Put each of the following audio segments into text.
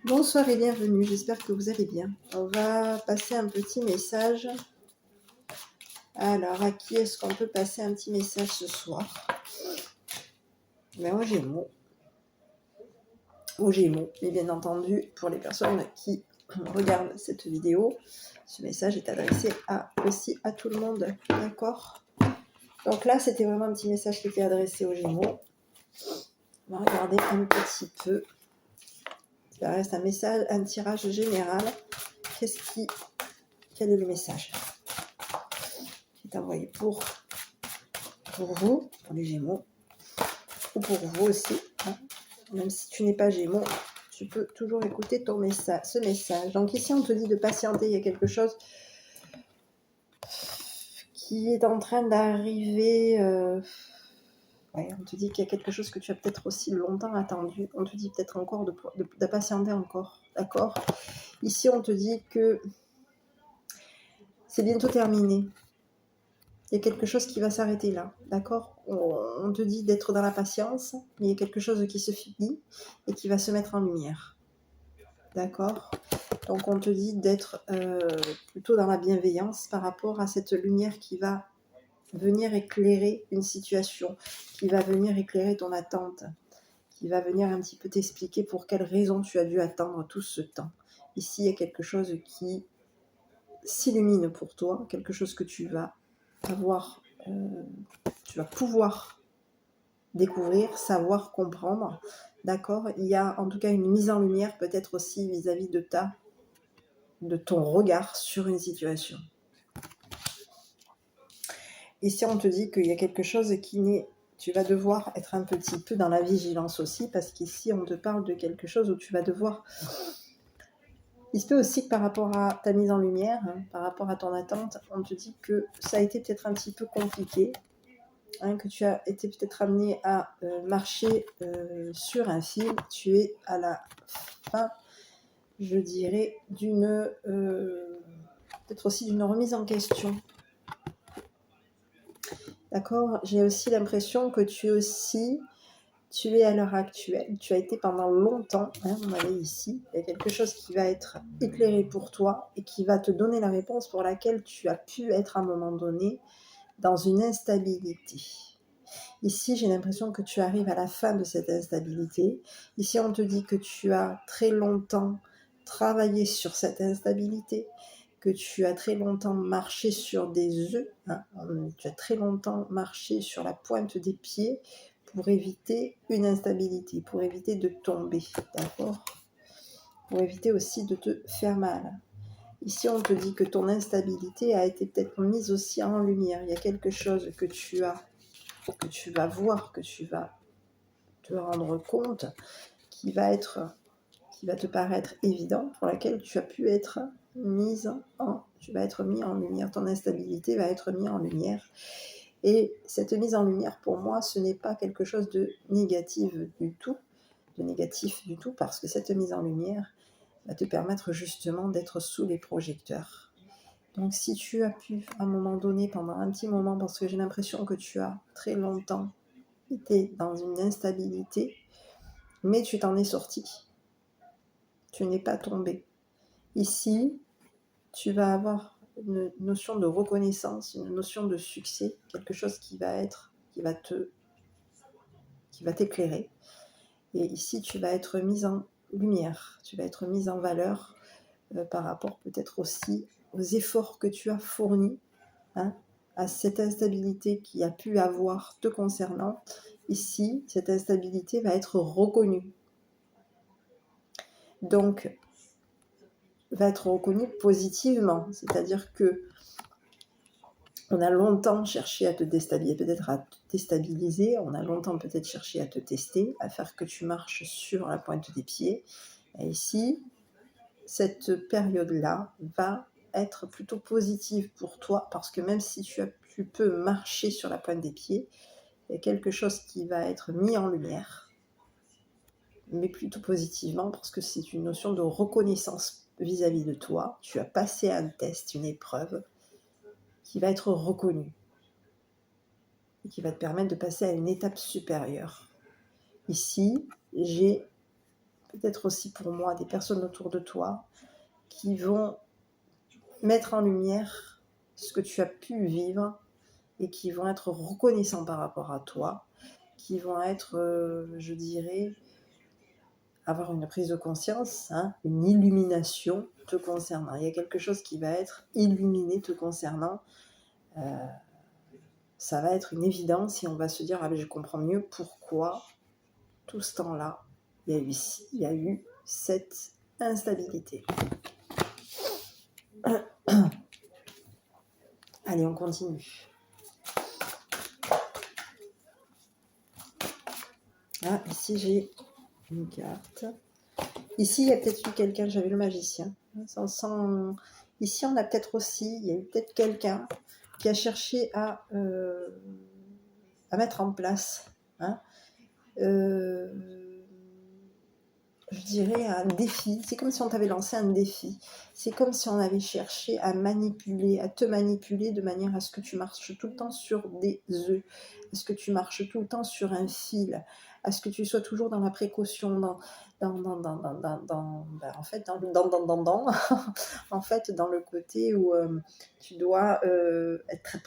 Bonsoir et bienvenue, j'espère que vous allez bien. On va passer un petit message. Alors, à qui est-ce qu'on peut passer un petit message ce soir? Ben, aux Gémeaux. Et bien entendu, pour les personnes qui regardent cette vidéo, ce message est adressé aussi à tout le monde, d'accord? Donc là, c'était vraiment un petit message qui était adressé aux Gémeaux. On va regarder un petit peu. Ça reste un message, un tirage général. Quel est le message qui est envoyé pour vous, pour les Gémeaux, ou pour vous aussi, hein. Même si tu n'es pas Gémeaux, tu peux toujours écouter ce message. Donc ici, on te dit de patienter, il y a quelque chose qui est en train d'arriver. On te dit qu'il y a quelque chose que tu as peut-être aussi longtemps attendu. On te dit peut-être encore de patienter encore, d'accord? Ici, on te dit que c'est bientôt terminé. Il y a quelque chose qui va s'arrêter là, d'accord? On te dit d'être dans la patience, mais il y a quelque chose qui se finit et qui va se mettre en lumière, d'accord? Donc on te dit d'être plutôt dans la bienveillance par rapport à cette lumière qui va venir éclairer une situation, qui va venir éclairer ton attente, qui va venir un petit peu t'expliquer pour quelles raisons tu as dû attendre tout ce temps. Ici, il y a quelque chose qui s'illumine pour toi, quelque chose que tu vas avoir, tu vas pouvoir découvrir, savoir, comprendre, d'accord? Il y a en tout cas une mise en lumière peut-être aussi vis-à-vis de ton regard sur une situation. Ici, on te dit qu'il y a quelque chose qui n'est... Tu vas devoir être un petit peu dans la vigilance aussi, parce qu'ici, on te parle de quelque chose où tu vas devoir... Il se peut aussi que par rapport à ta mise en lumière, par rapport à ton attente, on te dit que ça a été peut-être un petit peu compliqué, que tu as été peut-être amené à marcher sur un fil. Tu es à la fin, je dirais, peut-être aussi d'une remise en question. D'accord? J'ai aussi l'impression que tu es à l'heure actuelle, tu as été pendant longtemps, on avait ici, il y a quelque chose qui va être éclairé pour toi et qui va te donner la réponse pour laquelle tu as pu être à un moment donné dans une instabilité. Ici, j'ai l'impression que tu arrives à la fin de cette instabilité. Ici, on te dit que tu as très longtemps travaillé sur cette instabilité, que tu as très longtemps marché sur des œufs, tu as très longtemps marché sur la pointe des pieds pour éviter une instabilité, pour éviter de tomber, d'accord? Pour éviter aussi de te faire mal. Ici, on te dit que ton instabilité a été peut-être mise aussi en lumière. Il y a quelque chose que tu vas voir, que tu vas te rendre compte, qui va te paraître évident, pour laquelle tu as pu être tu vas être mis en lumière. Ton instabilité va être mise en lumière. Et cette mise en lumière, pour moi, ce n'est pas quelque chose de négatif du tout, parce que cette mise en lumière va te permettre justement d'être sous les projecteurs. Donc si tu as pu, à un moment donné, pendant un petit moment, parce que j'ai l'impression que tu as très longtemps été dans une instabilité, mais tu t'en es sorti. Tu n'es pas tombé. Ici, tu vas avoir une notion de reconnaissance, une notion de succès, quelque chose qui va t'éclairer. Et ici, tu vas être mise en lumière, tu vas être mise en valeur par rapport peut-être aussi aux efforts que tu as fournis, à cette instabilité qui a pu avoir te concernant. Ici, cette instabilité va être reconnue. Donc, va être reconnue positivement, c'est-à-dire que on a longtemps cherché à te déstabiliser, peut-être à te déstabiliser, on a longtemps peut-être cherché à te tester, à faire que tu marches sur la pointe des pieds. Et ici, cette période-là va être plutôt positive pour toi, parce que même si tu peux marcher sur la pointe des pieds, il y a quelque chose qui va être mis en lumière, mais plutôt positivement, parce que c'est une notion de reconnaissance vis-à-vis de toi. Tu as passé un test, une épreuve, qui va être reconnue et qui va te permettre de passer à une étape supérieure. Ici, j'ai peut-être aussi pour moi, des personnes autour de toi qui vont mettre en lumière ce que tu as pu vivre et qui vont être reconnaissants par rapport à toi, qui vont être, je dirais, avoir une prise de conscience, hein, une illumination te concernant. Il y a quelque chose qui va être illuminé te concernant. Ça va être une évidence et on va se dire, ah ben je comprends mieux pourquoi tout ce temps-là, il y a eu cette instabilité. Allez, on continue. Ah, ici j'ai une carte. Ici, il y a peut-être eu quelqu'un, j'avais le magicien. Ici, on a peut-être aussi, il y a eu peut-être quelqu'un qui a cherché à mettre en place, hein, je dirais un défi. C'est comme si on t'avait lancé un défi. C'est comme si on avait cherché à te manipuler de manière à ce que tu marches tout le temps sur des œufs, à ce que tu marches tout le temps sur un fil, à ce que tu sois toujours dans la précaution, en fait, en fait, dans le côté où tu dois être très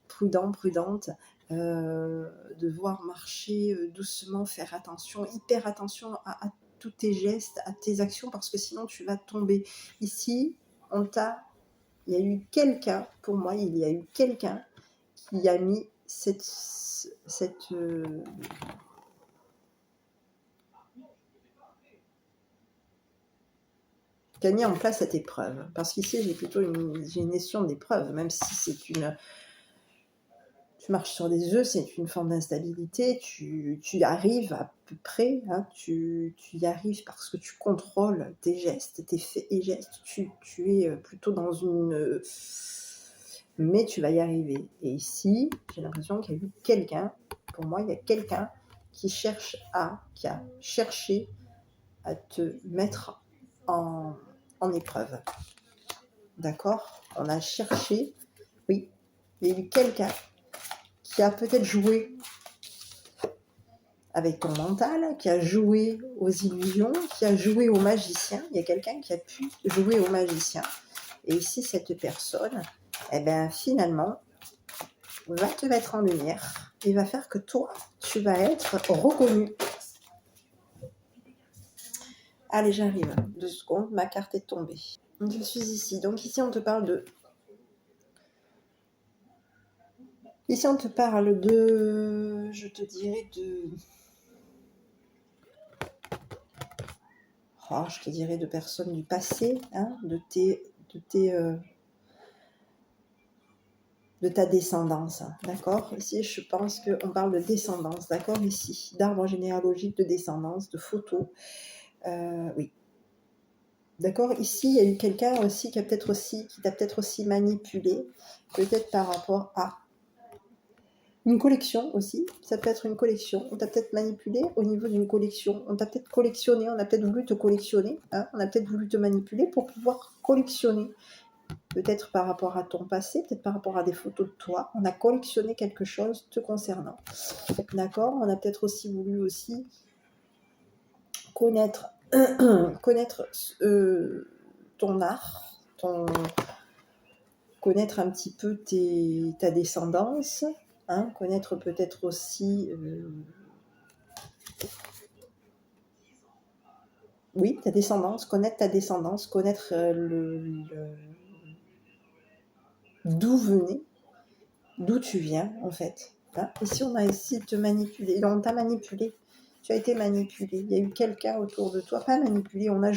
prudente, devoir marcher doucement, faire attention, hyper attention à tous tes gestes, à tes actions, parce que sinon tu vas tomber. Ici, il y a eu quelqu'un, pour moi, il y a eu quelqu'un qui a mis qui a mis en place cette épreuve. Parce qu'ici, j'ai une notion d'épreuve, même si c'est une... Tu marches sur des œufs, c'est une forme d'instabilité, tu y arrives à peu près, hein, tu y arrives parce que tu contrôles tes gestes, tes faits et gestes, tu es plutôt dans une... mais tu vas y arriver. Et ici, j'ai l'impression qu'il y a eu quelqu'un, pour moi, il y a quelqu'un qui a cherché à te mettre en épreuve. D'accord? On a cherché, oui, il y a eu quelqu'un qui a peut-être joué avec ton mental, qui a joué aux illusions, qui a joué au magicien. Il y a quelqu'un qui a pu jouer au magicien. Et ici, cette personne, eh bien, finalement, va te mettre en lumière et va faire que toi, tu vas être reconnu. Allez, j'arrive. 2 secondes, ma carte est tombée. Je suis ici. Donc ici, on te parle de... Ici, on te parle de... Je te dirais de... Oh, je te dirais de personnes du passé, hein, de ta descendance, d'accord? Ici, je pense qu'on parle de descendance, d'accord? Ici, d'arbre généalogique, de descendance, de photos, oui. D'accord? Ici, il y a eu quelqu'un aussi qui t'a peut-être aussi manipulé, peut-être par rapport à une collection aussi. Ça peut être une collection. On t'a peut-être manipulé au niveau d'une collection. On t'a peut-être collectionné, on a peut-être voulu te collectionner, hein? On a peut-être voulu te manipuler pour pouvoir collectionner. Peut-être par rapport à ton passé, peut-être par rapport à des photos de toi. On a collectionné quelque chose te concernant. D'accord? On a peut-être aussi voulu aussi connaître ton art, connaître un petit peu ta descendance, hein, connaître peut-être aussi... oui, ta descendance, connaître d'où tu viens, en fait. Hein? Ici, on a essayé de te manipuler. On t'a manipulé. Tu as été manipulé. Il y a eu quelqu'un autour de toi, pas manipulé, on a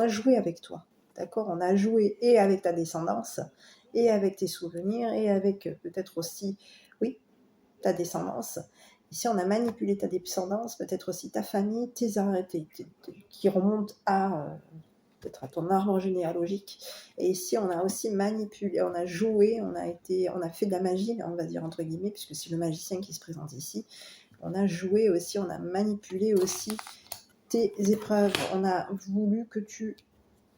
joué avec toi. D'accord? On a joué et avec ta descendance, et avec tes souvenirs, et avec peut-être aussi, oui, ta descendance. Ici, on a manipulé ta descendance, peut-être aussi ta famille, qui remontent à... peut-être à ton arbre généalogique. Et ici, on a aussi manipulé, on a joué, on a fait de la magie, on va dire entre guillemets, puisque c'est le magicien qui se présente ici. On a joué aussi, on a manipulé aussi tes épreuves. On a voulu que tu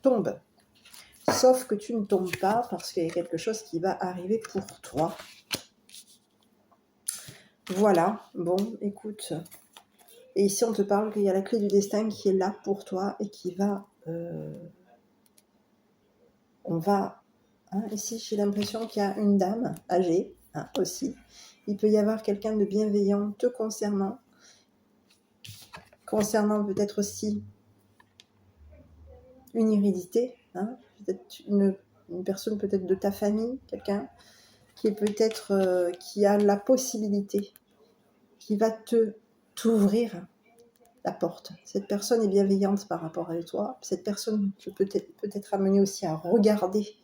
tombes. Sauf que tu ne tombes pas parce qu'il y a quelque chose qui va arriver pour toi. Voilà, bon, écoute. Et ici, on te parle qu'il y a la clé du destin qui est là pour toi et qui va... ici, j'ai l'impression qu'il y a une dame âgée aussi. Il peut y avoir quelqu'un de bienveillant te concernant peut-être aussi une hérédité, peut-être une personne peut-être de ta famille, quelqu'un qui est peut-être qui a la possibilité, qui va t'ouvrir la porte. Cette personne est bienveillante par rapport à toi. Cette personne peut être amenée aussi à regarder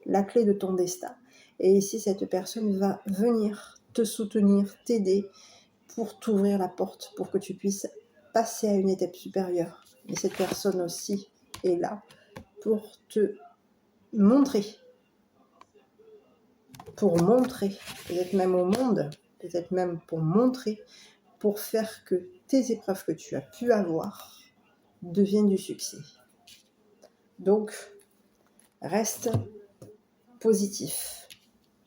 la clé de ton destin. Et ici, cette personne va venir te soutenir, t'aider pour t'ouvrir la porte, pour que tu puisses passer à une étape supérieure. Et cette personne aussi est là pour te montrer, peut-être même au monde, peut-être même pour montrer, pour faire que tes épreuves que tu as pu avoir deviennent du succès. Donc, reste positif.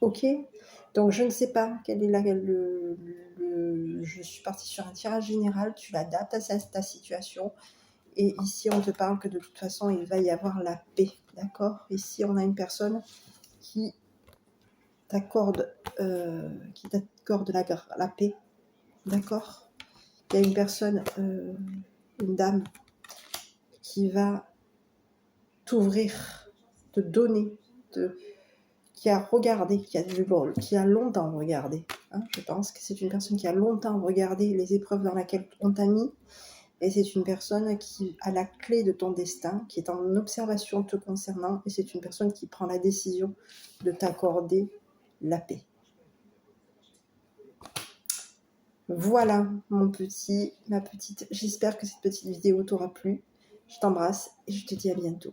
Ok ? Donc, je ne sais pas quel est je suis partie sur un tirage général, tu l'adaptes à ta situation. Et ici, on te parle que de toute façon, il va y avoir la paix. D'accord ? Ici, on a une personne qui t'accorde la paix. D'accord ? Il y a une personne, une dame, qui va t'ouvrir, te donner, qui a regardé, qui a longtemps regardé. Je pense que c'est une personne qui a longtemps regardé les épreuves dans lesquelles on t'a mis. Et c'est une personne qui a la clé de ton destin, qui est en observation te concernant. Et c'est une personne qui prend la décision de t'accorder la paix. Voilà, mon petit, ma petite. J'espère que cette petite vidéo t'aura plu. Je t'embrasse et je te dis à bientôt.